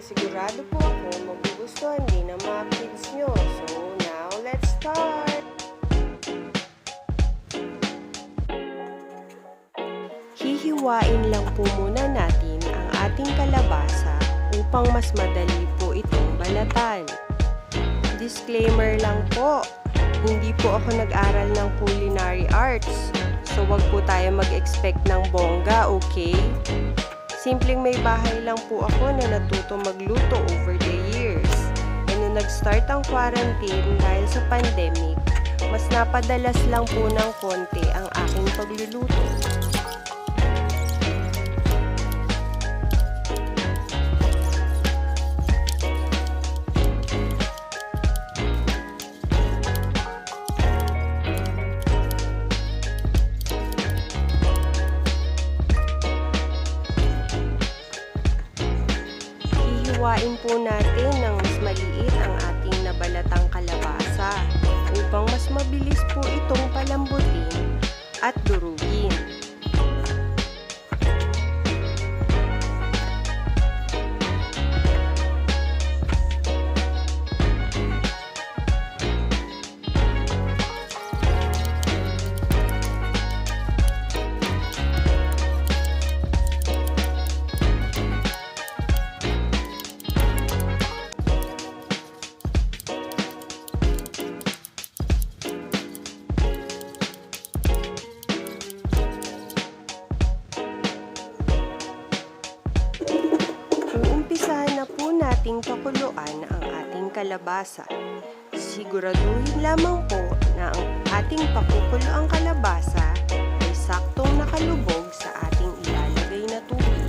sigurado po ako magugustuhan din ng mga kids nyo. So, now let's start! Hihiwain lang po muna natin ang ating kalabasa upang mas madali po itong balatan. Disclaimer lang po, hindi po ako nag-aral ng culinary arts, so wag po tayo mag-expect ng bongga, okay? Simpleng may bahay lang po ako na natuto magluto over the years. And nung nag-start ang quarantine dahil sa pandemic, mas napadalas lang po ng konti ang aking pagluluto. Hihiwain po natin ng mas maliit ang ating nabalatang kalabasa upang mas mabilis po itong palambutin at durugin. Uumpisahan na po nating pakuluan ang ating kalabasa. Siguraduhin lamang po na ang ating pakukuloang kalabasa ay saktong nakalubog sa ating ilalagay na tubig.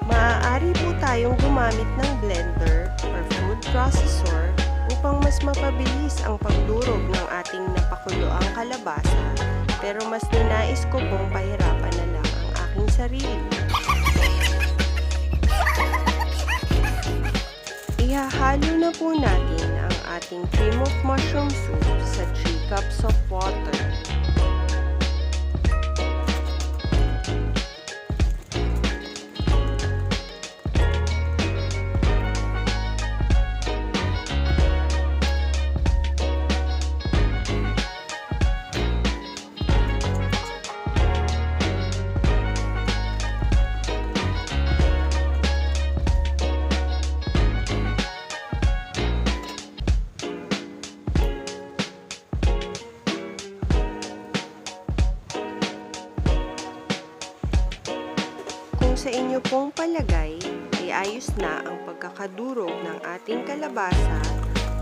Maaari po tayong gumamit ng blender or food processor upang mas mapabilis ang pagdurog ng ating napakuloang kalabasa, pero mas ninais ko pong pahirapan na lang ang aking sarili. Ihahalo na po natin ang ating cream of mushroom soup sa 3 cups of water. Sa inyo pong palagay ay ayos na ang pagkakadurog ng ating kalabasa,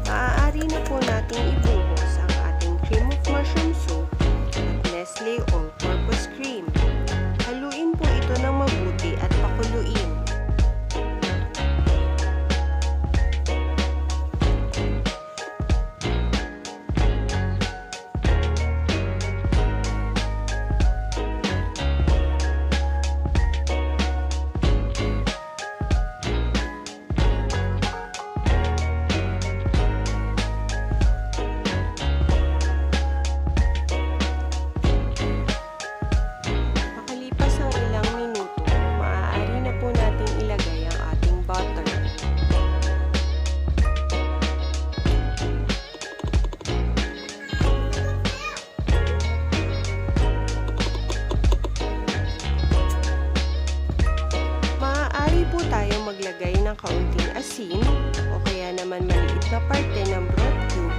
maaari na po nating ibuhos ang ating cream of mushroom soup at Nestle all-purpose cream. Haluin po ito ng mabuti at pakuluin. Maglagay ng kaunting asin o kaya naman maliit na parte ng broth cube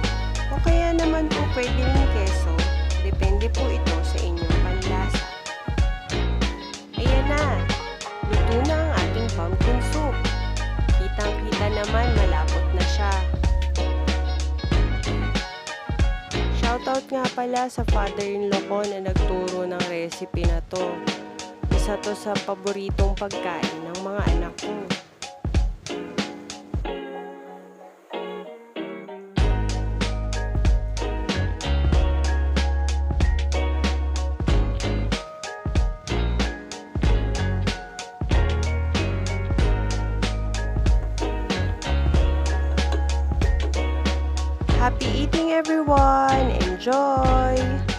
o kaya naman po pwede rin keso, depende po ito sa inyong panlasa. Ayan na, luto na ang ating pumpkin soup. Kitang-kita naman malapot na siya. Shoutout nga pala sa father-in-law ko na nagturo ng recipe na to. Isa to sa paboritong pagkain ng mga anak ko. Happy eating everyone! Enjoy!